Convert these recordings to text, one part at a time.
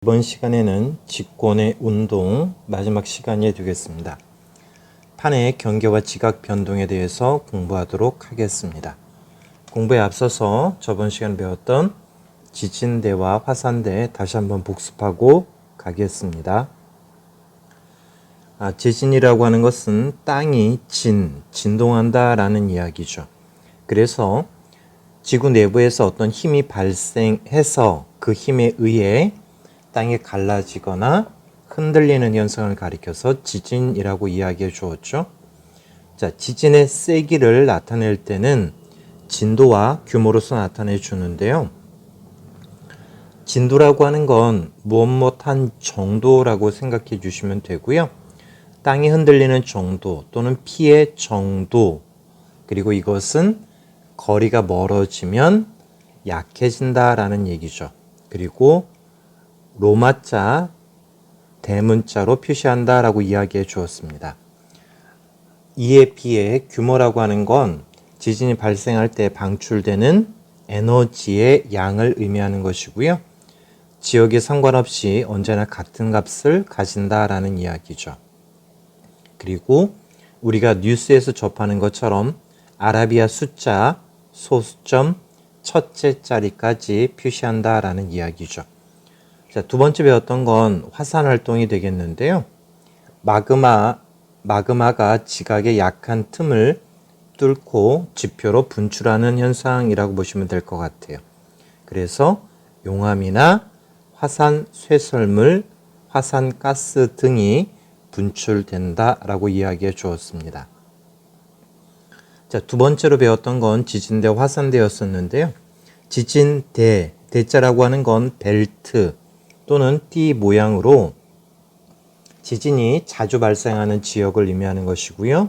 이번 시간에는 직권의 운동 마지막 시간이 되겠습니다. 판의 경계와 지각 변동에 대해서 공부하도록 하겠습니다. 공부에 앞서서 저번 시간에 배웠던 지진대와 화산대 다시 한번 복습하고 가겠습니다. 지진이라고 하는 것은 땅이 진동한다라는 이야기죠. 그래서 지구 내부에서 어떤 힘이 발생해서 그 힘에 의해 땅이 갈라지거나 흔들리는 현상을 가리켜서 지진이라고 이야기해 주었죠. 자, 지진의 세기를 나타낼 때는 진도와 규모로서 나타내 주는데요. 진도라고 하는 건 무엇한 정도라고 생각해 주시면 되고요. 땅이 흔들리는 정도 또는 피의 정도, 그리고 이것은 거리가 멀어지면 약해진다라는 얘기죠. 그리고 로마자, 대문자로 표시한다라고 이야기해 주었습니다. 이에 비해 규모라고 하는 건 지진이 발생할 때 방출되는 에너지의 양을 의미하는 것이고요. 지역에 상관없이 언제나 같은 값을 가진다라는 이야기죠. 그리고 우리가 뉴스에서 접하는 것처럼 아라비아 숫자, 소수점, 첫째 자리까지 표시한다라는 이야기죠. 자, 두 번째 배웠던 건 화산 활동이 되겠는데요. 마그마가 지각의 약한 틈을 뚫고 지표로 분출하는 현상이라고 보시면 될 것 같아요. 그래서 용암이나 화산 쇠설물, 화산 가스 등이 분출된다라고 이야기해 주었습니다. 자, 두 번째로 배웠던 건 지진대, 화산대였었는데요. 지진대, 대자라고 하는 건 벨트 또는 띠 모양으로 지진이 자주 발생하는 지역을 의미하는 것이고요.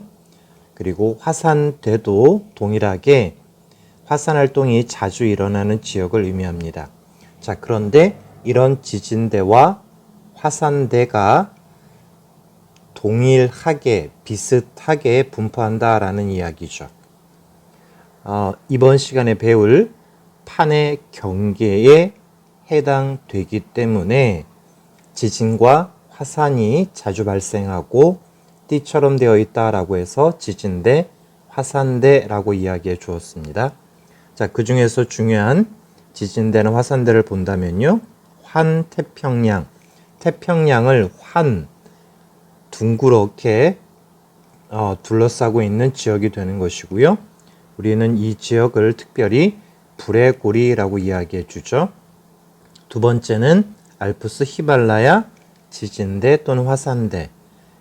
그리고 화산대도 동일하게 화산 활동이 자주 일어나는 지역을 의미합니다. 자, 그런데 이런 지진대와 화산대가 동일하게 비슷하게 분포한다라는 이야기죠. 이번 시간에 배울 판의 경계에 해당되기 때문에 지진과 화산이 자주 발생하고 띠처럼 되어 있다라고 해서 지진대, 화산대라고 이야기해 주었습니다. 자, 그 중에서 중요한 지진대나 화산대를 본다면요. 환태평양, 태평양을 둥그렇게 둘러싸고 있는 지역이 되는 것이고요. 우리는 이 지역을 특별히 불의 고리라고 이야기해 주죠. 두 번째는 알프스 히말라야 지진대 또는 화산대,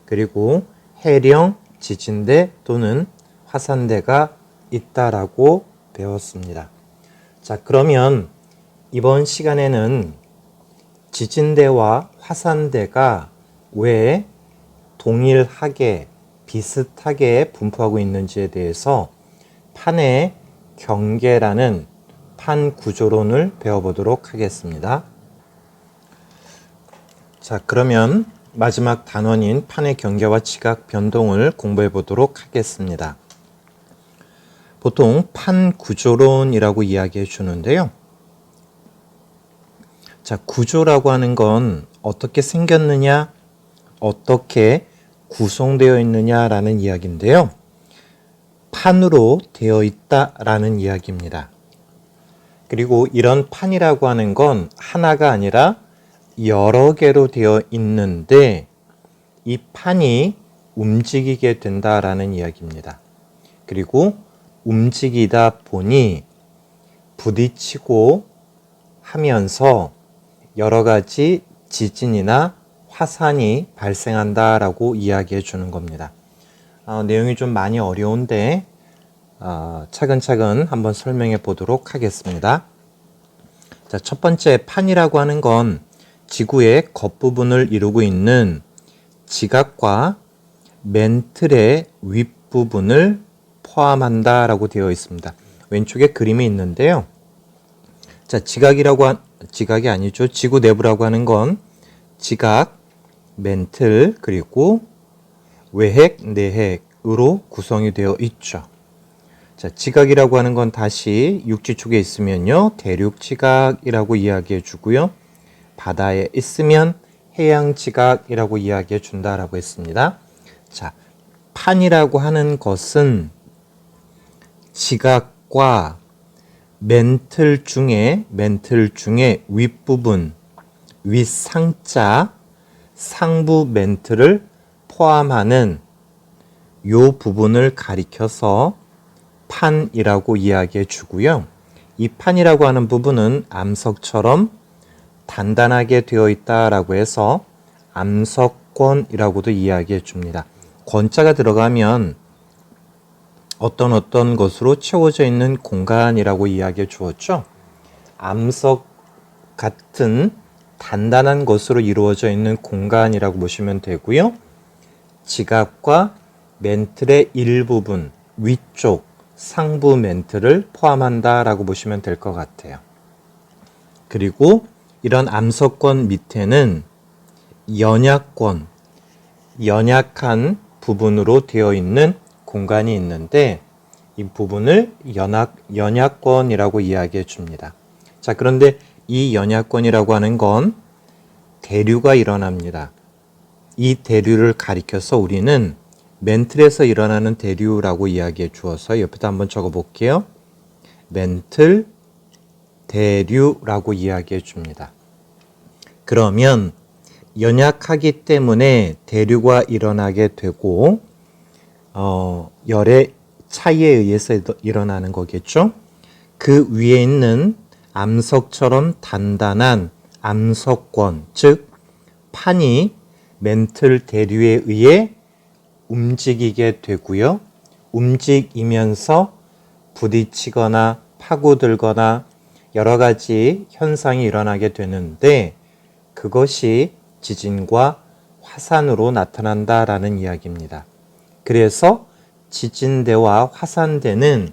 그리고 해령 지진대 또는 화산대가 있다라고 배웠습니다. 자, 그러면 이번 시간에는 지진대와 화산대가 왜 동일하게 비슷하게 분포하고 있는지에 대해서 판의 경계라는 판 구조론을 배워보도록 하겠습니다. 자, 그러면 마지막 단원인 판의 경계와 지각 변동을 공부해 보도록 하겠습니다. 보통 판 구조론이라고 이야기해 주는데요. 자, 구조라고 하는 건 어떻게 생겼느냐, 어떻게 구성되어 있느냐라는 이야기인데요. 판으로 되어 있다라는 이야기입니다. 그리고 이런 판이라고 하는 건 하나가 아니라 여러 개로 되어 있는데 이 판이 움직이게 된다라는 이야기입니다. 그리고 움직이다 보니 부딪히고 하면서 여러 가지 지진이나 화산이 발생한다라고 이야기해 주는 겁니다. 내용이 좀 많이 어려운데 차근차근 한번 설명해 보도록 하겠습니다. 자, 첫 번째 판이라고 하는 건 지구의 겉부분을 이루고 있는 지각과 멘틀의 윗부분을 포함한다라고 되어 있습니다. 왼쪽에 그림이 있는데요. 자, 지각이 아니죠. 지구 내부라고 하는 건 지각, 멘틀, 그리고 외핵, 내핵으로 구성이 되어 있죠. 자, 지각이라고 하는 건 다시 육지 쪽에 있으면요, 대륙 지각이라고 이야기해 주고요. 바다에 있으면 해양 지각이라고 이야기해 준다라고 했습니다. 자, 판이라고 하는 것은 지각과 멘틀 중에 윗부분, 윗상자, 상부 멘틀을 포함하는 요 부분을 가리켜서 판이라고 이야기해 주고요. 이 판이라고 하는 부분은 암석처럼 단단하게 되어 있다라고 해서 암석권이라고도 이야기해 줍니다. 권자가 들어가면 어떤 것으로 채워져 있는 공간이라고 이야기해 주었죠. 암석 같은 단단한 것으로 이루어져 있는 공간이라고 보시면 되고요. 지갑과 멘틀의 일부분, 위쪽, 상부 멘틀을 포함한다라고 보시면 될 것 같아요. 그리고 이런 암석권 밑에는 연약권, 연약한 부분으로 되어 있는 공간이 있는데 이 부분을 연약권이라고 이야기해 줍니다. 자, 그런데 이 연약권이라고 하는 건 대류가 일어납니다. 이 대류를 가리켜서 우리는 멘틀에서 일어나는 대류라고 이야기해 주어서 옆에다 한번 적어 볼게요. 멘틀 대류라고 이야기해 줍니다. 그러면 연약하기 때문에 대류가 일어나게 되고 열의 차이에 의해서 일어나는 거겠죠. 그 위에 있는 암석처럼 단단한 암석권, 즉 판이 멘틀 대류에 의해 움직이게 되고요. 움직이면서 부딪히거나 파고들거나 여러 가지 현상이 일어나게 되는데 그것이 지진과 화산으로 나타난다라는 이야기입니다. 그래서 지진대와 화산대는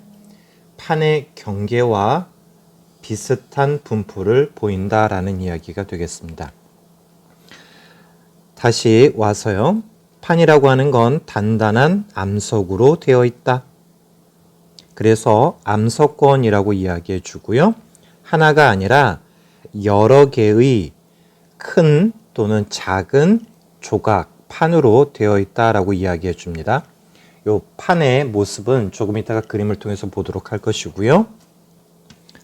판의 경계와 비슷한 분포를 보인다라는 이야기가 되겠습니다. 다시 와서요. 판이라고 하는 건 단단한 암석으로 되어 있다. 그래서 암석권이라고 이야기해 주고요. 하나가 아니라 여러 개의 큰 또는 작은 조각, 판으로 되어 있다라고 이야기해 줍니다. 이 판의 모습은 조금 이따가 그림을 통해서 보도록 할 것이고요.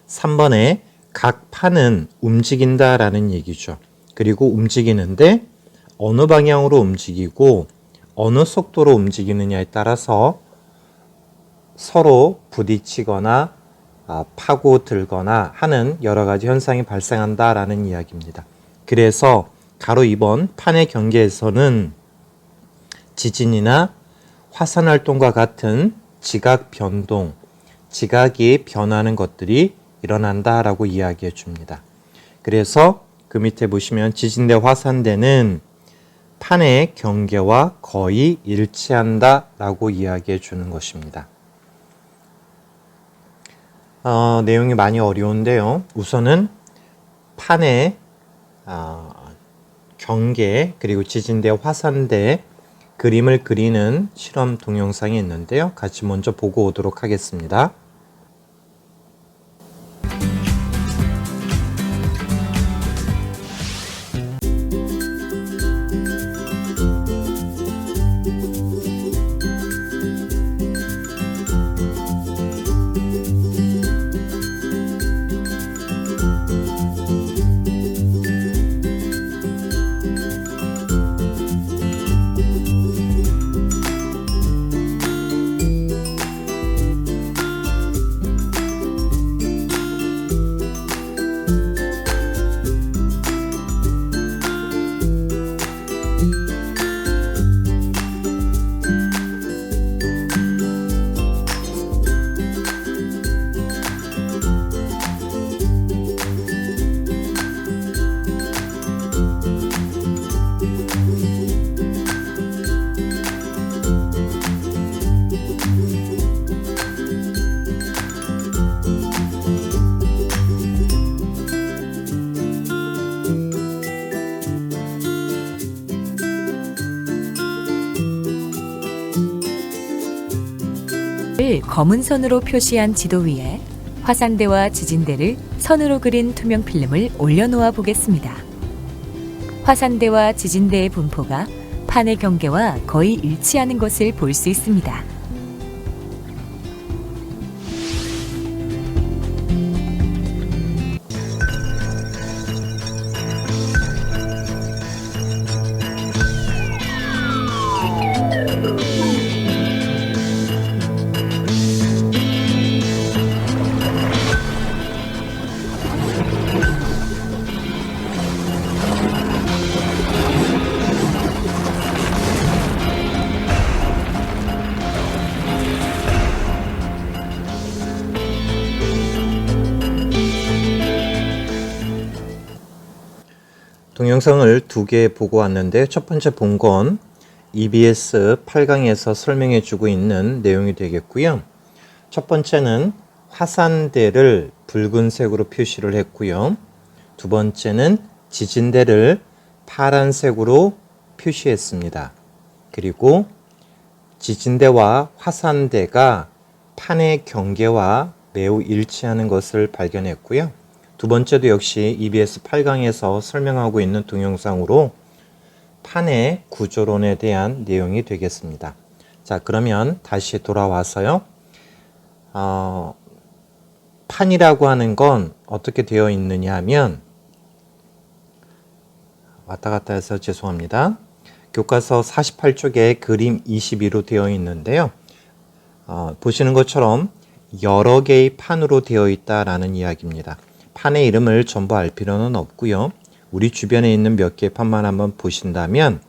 3번에 각 판은 움직인다라는 얘기죠. 그리고 움직이는데 어느 방향으로 움직이고 어느 속도로 움직이느냐에 따라서 서로 부딪히거나 파고들거나 하는 여러 가지 현상이 발생한다라는 이야기입니다. 그래서 가로 2번 판의 경계에서는 지진이나 화산 활동과 같은 지각 변동, 지각이 변하는 것들이 일어난다라고 이야기해 줍니다. 그래서 그 밑에 보시면 지진대, 화산대는 판의 경계와 거의 일치한다라고 이야기해 주는 것입니다. 내용이 많이 어려운데요. 우선은 판의 경계 그리고 지진대, 화산대 그림을 그리는 실험 동영상이 있는데요. 같이 먼저 보고 오도록 하겠습니다. 검은 선으로 표시한 지도 위에 화산대와 지진대를 선으로 그린 투명 필름을 올려놓아 보겠습니다. 화산대와 지진대의 분포가 판의 경계와 거의 일치하는 것을 볼 수 있습니다. 동영상을 두 개 보고 왔는데 첫 번째 본 건 EBS 8강에서 설명해 주고 있는 내용이 되겠고요. 첫 번째는 화산대를 붉은색으로 표시를 했고요. 두 번째는 지진대를 파란색으로 표시했습니다. 그리고 지진대와 화산대가 판의 경계와 매우 일치하는 것을 발견했고요. 두 번째도 역시 EBS 8강에서 설명하고 있는 동영상으로 판의 구조론에 대한 내용이 되겠습니다. 자, 그러면 다시 돌아와서요. 판이라고 하는 건 어떻게 되어 있느냐 하면 왔다 갔다 해서 죄송합니다. 교과서 48쪽에 그림 22로 되어 있는데요. 보시는 것처럼 여러 개의 판으로 되어 있다라는 이야기입니다. 판의 이름을 전부 알 필요는 없고요. 우리 주변에 있는 몇 개의 판만 한번 보신다면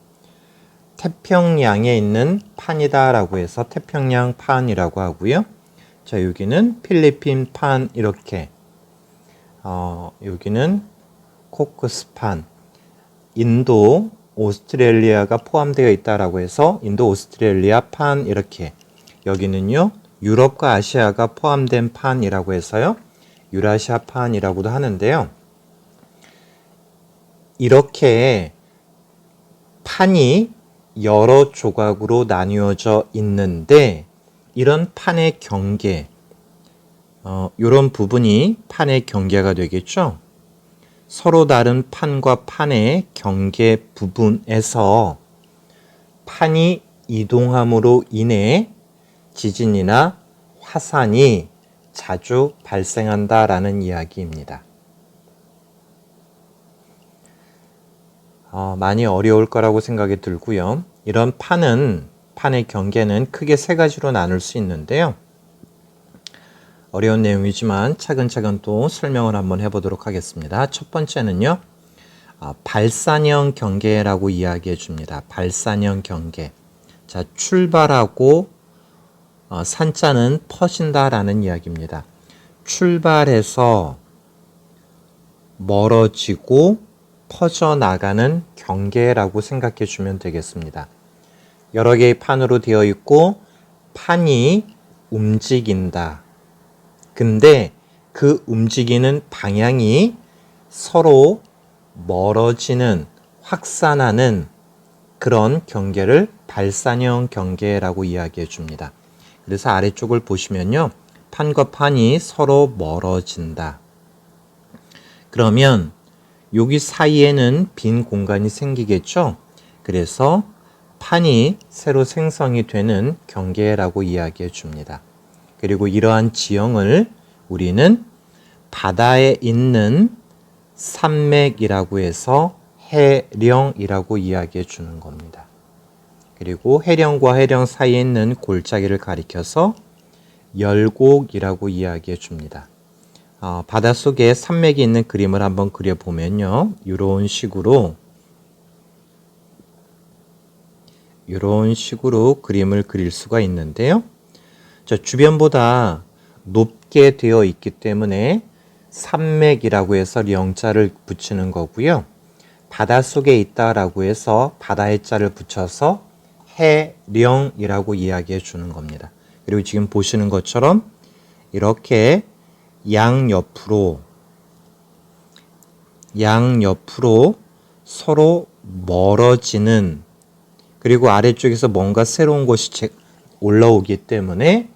태평양에 있는 판이다 라고 해서 태평양 판이라고 하고요. 자, 여기는 필리핀 판 이렇게 여기는 코크스 판, 인도, 오스트레일리아가 포함되어 있다라고 해서 인도 오스트레일리아 판 이렇게, 여기는요 유럽과 아시아가 포함된 판이라고 해서요 유라시아 판이라고도 하는데요. 이렇게 판이 여러 조각으로 나뉘어져 있는데 이런 판의 경계, 이런 부분이 판의 경계가 되겠죠. 서로 다른 판과 판의 경계 부분에서 판이 이동함으로 인해 지진이나 화산이 자주 발생한다라는 이야기입니다. 많이 어려울 거라고 생각이 들고요. 이런 판의 경계는 크게 세 가지로 나눌 수 있는데요. 어려운 내용이지만 차근차근 또 설명을 한번 해보도록 하겠습니다. 첫 번째는요, 발산형 경계라고 이야기해 줍니다. 발산형 경계. 자, 출발하고 산자는 퍼진다라는 이야기입니다. 출발해서 멀어지고 퍼져나가는 경계라고 생각해 주면 되겠습니다. 여러 개의 판으로 되어 있고 판이 움직인다. 근데 그 움직이는 방향이 서로 멀어지는, 확산하는 그런 경계를 발산형 경계라고 이야기해 줍니다. 그래서 아래쪽을 보시면요, 판과 판이 서로 멀어진다. 그러면 여기 사이에는 빈 공간이 생기겠죠. 그래서 판이 새로 생성이 되는 경계라고 이야기해 줍니다. 그리고 이러한 지형을 우리는 바다에 있는 산맥이라고 해서 해령이라고 이야기해 주는 겁니다. 그리고 해령과 해령 사이에 있는 골짜기를 가리켜서 열곡이라고 이야기해 줍니다. 바닷속에 산맥이 있는 그림을 한번 그려보면요, 이런 식으로 그림을 그릴 수가 있는데요. 주변보다 높게 되어 있기 때문에 산맥이라고 해서 령자를 붙이는 거고요. 바닷속에 있다라고 해서 바다의 자를 붙여서 해령이라고 이야기해 주는 겁니다. 그리고 지금 보시는 것처럼 이렇게 양옆으로 서로 멀어지는, 그리고 아래쪽에서 뭔가 새로운 것이 올라오기 때문에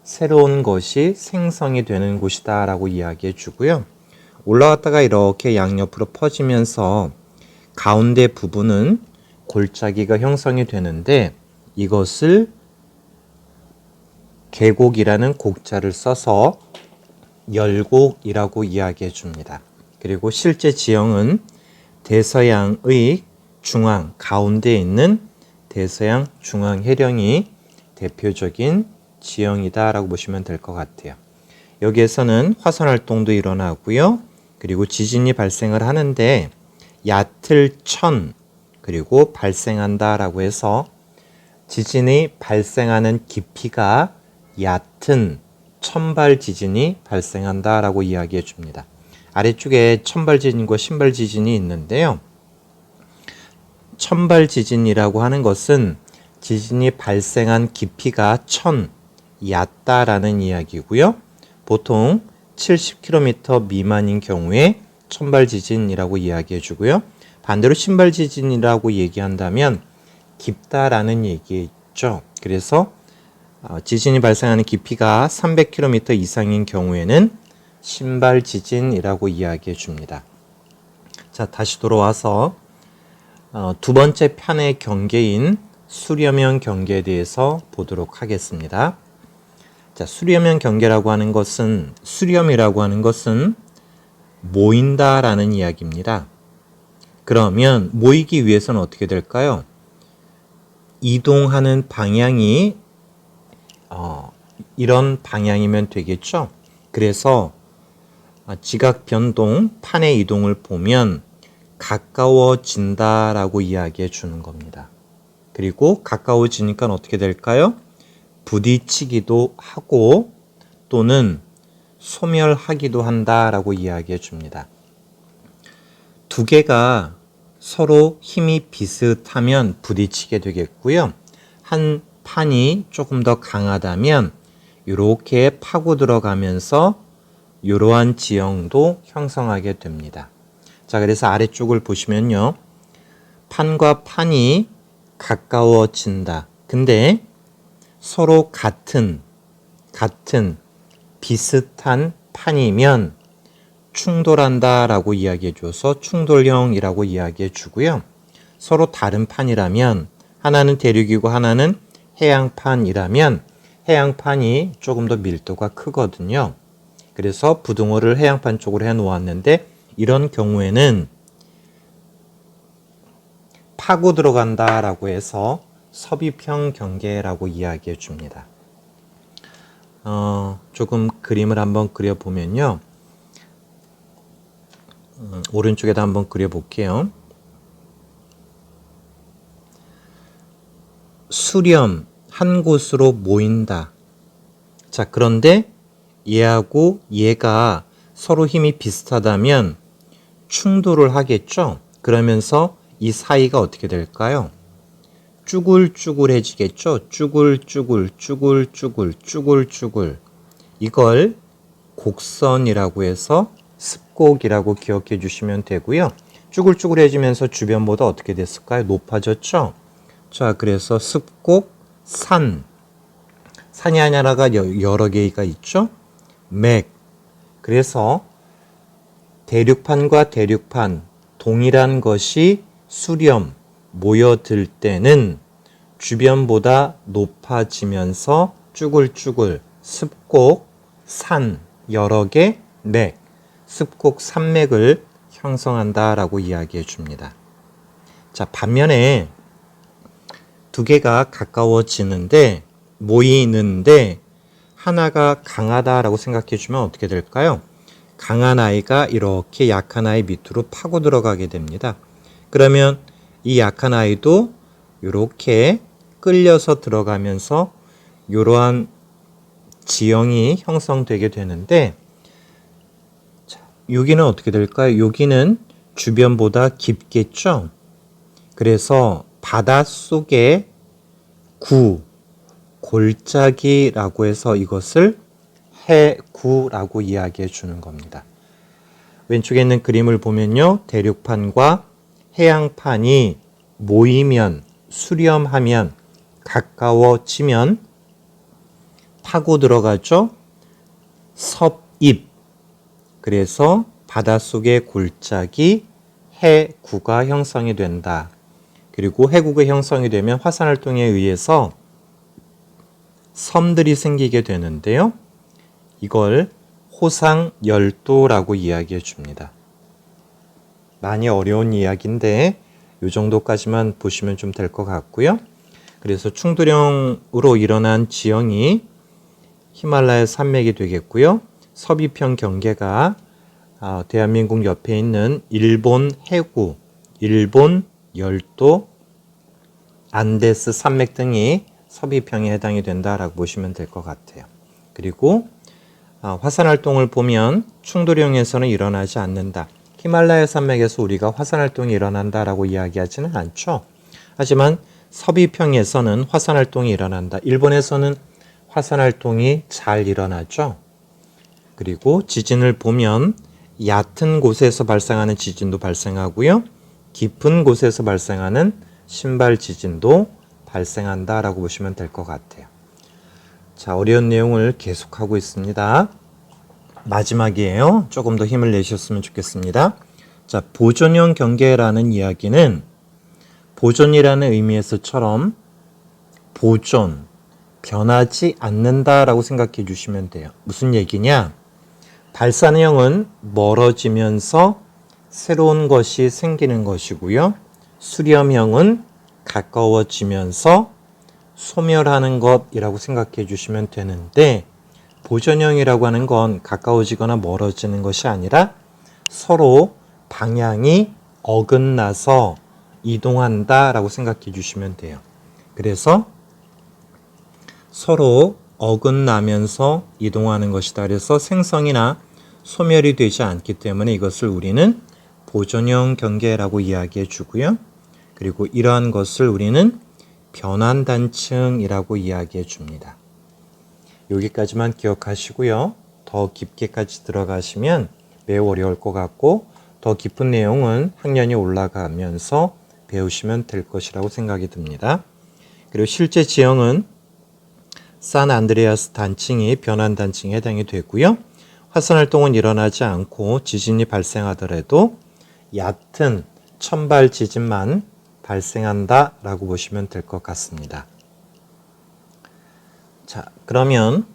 새로운 것이 생성이 되는 곳이다 라고 이야기해 주고요. 올라왔다가 이렇게 양옆으로 퍼지면서 가운데 부분은 골짜기가 형성이 되는데 이것을 계곡이라는 곡자를 써서 열곡이라고 이야기해 줍니다. 그리고 실제 지형은 대서양의 중앙 가운데에 있는 대서양 중앙 해령이 대표적인 지형이다라고 보시면 될 것 같아요. 여기에서는 화산 활동도 일어나고요. 그리고 지진이 발생을 하는데 얕을 천 그리고 발생한다라고 해서 지진이 발생하는 깊이가 얕은 천발 지진이 발생한다라고 이야기해 줍니다. 아래쪽에 천발 지진과 신발 지진이 있는데요. 천발 지진이라고 하는 것은 지진이 발생한 깊이가 얕다라는 이야기고요. 보통 70km 미만인 경우에 천발 지진이라고 이야기해 주고요. 반대로 신발 지진이라고 얘기한다면 깊다라는 얘기죠. 그래서 지진이 발생하는 깊이가 300km 이상인 경우에는 신발 지진이라고 이야기해 줍니다. 자, 다시 돌아와서 두 번째 편의 경계인 수렴형 경계에 대해서 보도록 하겠습니다. 자, 수렴형 경계라고 하는 것은 수렴이라고 하는 것은 모인다라는 이야기입니다. 그러면 모이기 위해서는 어떻게 될까요? 이동하는 방향이 이런 방향이면 되겠죠. 그래서 지각 변동, 판의 이동을 보면 가까워진다라고 이야기해 주는 겁니다. 그리고 가까워지니까 어떻게 될까요? 부딪히기도 하고 또는 소멸하기도 한다라고 이야기해 줍니다. 두 개가 서로 힘이 비슷하면 부딪히게 되겠고요. 한 판이 조금 더 강하다면 이렇게 파고 들어가면서 이러한 지형도 형성하게 됩니다. 자, 그래서 아래쪽을 보시면요. 판과 판이 가까워진다. 근데 서로 같은 비슷한 판이면 충돌한다라고 이야기해 줘서 충돌형이라고 이야기해 주고요. 서로 다른 판이라면 하나는 대륙이고 하나는 해양판이라면 해양판이 조금 더 밀도가 크거든요. 그래서 부등호를 해양판 쪽으로 해 놓았는데 이런 경우에는 파고 들어간다라고 해서 섭입형 경계라고 이야기해 줍니다. 조금 그림을 한번 그려보면요. 오른쪽에다 한번 그려볼게요. 수렴, 한 곳으로 모인다. 자, 그런데 얘하고 얘가 서로 힘이 비슷하다면 충돌을 하겠죠? 그러면서 이 사이가 어떻게 될까요? 쭈글쭈글해지겠죠? 쭈글쭈글. 이걸 곡선이라고 해서 습곡이라고 기억해 주시면 되고요. 쭈글쭈글해지면서 주변보다 어떻게 됐을까요? 높아졌죠? 자, 그래서 습곡, 산이 하나가 여러 개가 있죠? 맥. 그래서 대륙판과 대륙판 동일한 것이 수렴, 모여들 때는 주변보다 높아지면서 쭈글쭈글, 습곡, 산, 여러 개, 맥, 습곡 산맥을 형성한다라고 이야기해 줍니다. 자, 반면에 두 개가 가까워지는데 모이는데 하나가 강하다라고 생각해 주면 어떻게 될까요? 강한 아이가 이렇게 약한 아이 밑으로 파고 들어가게 됩니다. 그러면 이 약한 아이도 이렇게 끌려서 들어가면서 이러한 지형이 형성되게 되는데, 자, 여기는 어떻게 될까요? 여기는 주변보다 깊겠죠? 그래서 바닷속의 골짜기라고 해서 이것을 해구라고 이야기해 주는 겁니다. 왼쪽에 있는 그림을 보면요. 대륙판과 해양판이 모이면, 수렴하면, 가까워지면 파고 들어가죠. 섭입. 그래서 바닷속의 골짜기 해구가 형성이 된다. 그리고 해구가 형성이 되면 화산활동에 의해서 섬들이 생기게 되는데요. 이걸 호상열도라고 이야기해 줍니다. 많이 어려운 이야기인데 이 정도까지만 보시면 좀 될 것 같고요. 그래서 충돌형으로 일어난 지형이 히말라야 산맥이 되겠고요. 서비평 경계가 대한민국 옆에 있는 일본 해구, 일본 열도, 안데스 산맥 등이 서비평에 해당이 된다라고 보시면 될 것 같아요. 그리고 화산활동을 보면 충돌형에서는 일어나지 않는다. 히말라야 산맥에서 우리가 화산활동이 일어난다라고 이야기하지는 않죠. 하지만 서비평에서는 화산활동이 일어난다. 일본에서는 화산활동이 잘 일어나죠. 그리고 지진을 보면 얕은 곳에서 발생하는 지진도 발생하고요. 깊은 곳에서 발생하는 신발 지진도 발생한다라고 보시면 될 것 같아요. 자, 어려운 내용을 계속하고 있습니다. 마지막이에요. 조금 더 힘을 내셨으면 좋겠습니다. 자, 보존형 경계라는 이야기는 보존이라는 의미에서처럼 보존, 변하지 않는다라고 생각해 주시면 돼요. 무슨 얘기냐? 발산형은 멀어지면서 새로운 것이 생기는 것이고요. 수렴형은 가까워지면서 소멸하는 것이라고 생각해 주시면 되는데, 보존형이라고 하는 건 가까워지거나 멀어지는 것이 아니라 서로 방향이 어긋나서 이동한다라고 생각해 주시면 돼요. 그래서 서로 어긋나면서 이동하는 것이다. 그래서 생성이나 소멸이 되지 않기 때문에 이것을 우리는 보존형 경계라고 이야기해 주고요. 그리고 이러한 것을 우리는 변환단층이라고 이야기해 줍니다. 여기까지만 기억하시고요. 더 깊게까지 들어가시면 매우 어려울 것 같고 더 깊은 내용은 학년이 올라가면서 배우시면 될 것이라고 생각이 듭니다. 그리고 실제 지형은 산안드레아스 단층이 변환단층에 해당이 되고요. 화산활동은 일어나지 않고 지진이 발생하더라도 얕은 천발 지진만 발생한다라고 보시면 될 것 같습니다. 자, 그러면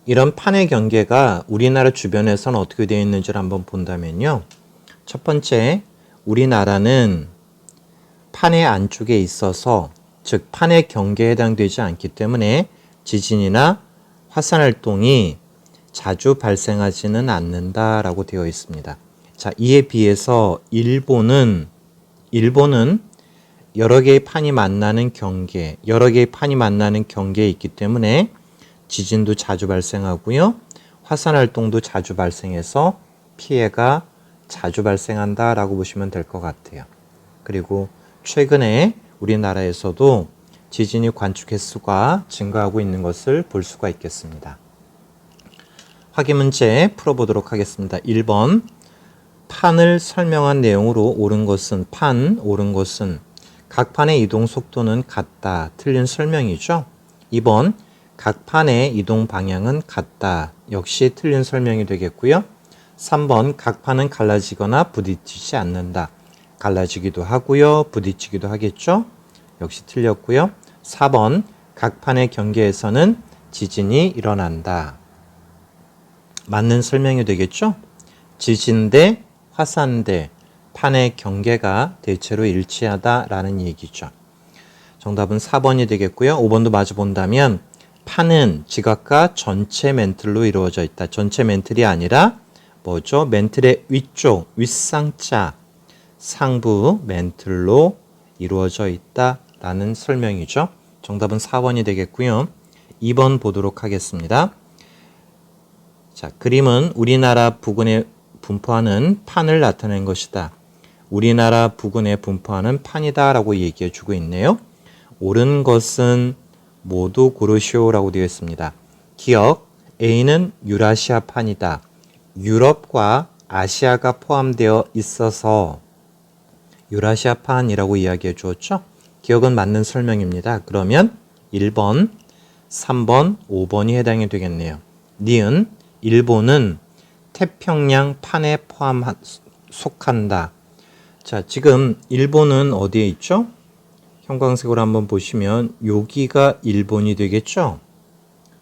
이런 판의 경계가 우리나라 주변에서는 어떻게 되어 있는지를 한번 본다면요. 첫 번째, 우리나라는 판의 안쪽에 있어서, 즉 판의 경계에 해당되지 않기 때문에 지진이나 화산활동이 자주 발생하지는 않는다라고 되어 있습니다. 자, 이에 비해서 일본은 여러 개의 판이 만나는 경계, 여러 개의 판이 만나는 경계에 있기 때문에 지진도 자주 발생하고요. 화산활동도 자주 발생해서 피해가 자주 발생한다라고 보시면 될 것 같아요. 그리고 최근에 우리나라에서도 지진이 관측 횟수가 증가하고 있는 것을 볼 수가 있겠습니다. 확인 문제 풀어보도록 하겠습니다. 1번, 판을 설명한 내용으로 옳은 것은 각 판의 이동 속도는 같다. 틀린 설명이죠. 2번, 각 판의 이동 방향은 같다. 역시 틀린 설명이 되겠고요. 3번, 각 판은 갈라지거나 부딪히지 않는다. 갈라지기도 하고요. 부딪히기도 하겠죠. 역시 틀렸고요. 4번, 각 판의 경계에서는 지진이 일어난다. 맞는 설명이 되겠죠. 지진 대 화산 대 판의 경계가 대체로 일치하다라는 얘기죠. 정답은 4번이 되겠고요. 5번도 마저 본다면 판은 지각과 전체 멘틀로 이루어져 있다. 전체 멘틀이 아니라 뭐죠? 멘틀의 위쪽, 윗상자, 상부 멘틀로 이루어져 있다라는 설명이죠. 정답은 4번이 되겠고요. 2번 보도록 하겠습니다. 자, 그림은 우리나라 부근에 분포하는 판을 나타낸 것이다. 우리나라 부근에 분포하는 판이다 라고 얘기해 주고 있네요. 옳은 것은 모두 고르시오라고 되어 있습니다. 기억, A는 유라시아 판이다. 유럽과 아시아가 포함되어 있어서 유라시아 판이라고 이야기해 주었죠. 기억은 맞는 설명입니다. 그러면 1번, 3번, 5번이 해당이 되겠네요. 니은, 일본은 태평양 판에 속한다. 자, 지금 일본은 어디에 있죠? 형광색으로 한번 보시면 여기가 일본이 되겠죠?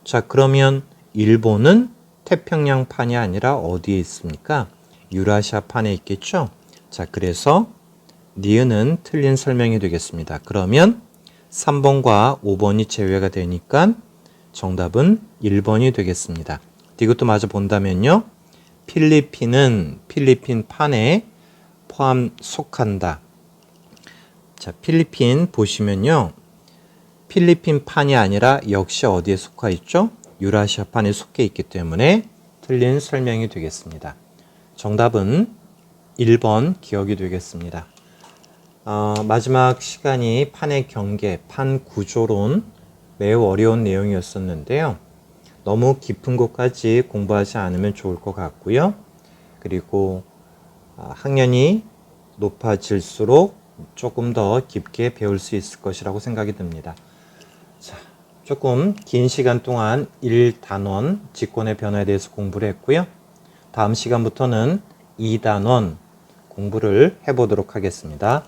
자, 그러면 일본은 태평양판이 아니라 어디에 있습니까? 유라시아판에 있겠죠? 자, 그래서 니은은 틀린 설명이 되겠습니다. 그러면 3번과 5번이 제외가 되니까 정답은 1번이 되겠습니다. 이것도 마저 본다면요. 필리핀은 필리핀판에 포함 속한다. 자, 필리핀 보시면요. 필리핀판이 아니라 역시 어디에 속해 있죠? 유라시아판에 속해 있기 때문에 틀린 설명이 되겠습니다. 정답은 1번 기억이 되겠습니다. 마지막 시간이 판의 경계, 판 구조론 매우 어려운 내용이었었는데요. 너무 깊은 곳까지 공부하지 않으면 좋을 것 같고요. 그리고 학년이 높아질수록 조금 더 깊게 배울 수 있을 것이라고 생각이 듭니다. 자, 조금 긴 시간 동안 1단원 직권의 변화에 대해서 공부를 했고요. 다음 시간부터는 2단원 공부를 해보도록 하겠습니다.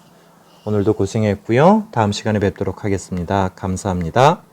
오늘도 고생했고요. 다음 시간에 뵙도록 하겠습니다. 감사합니다.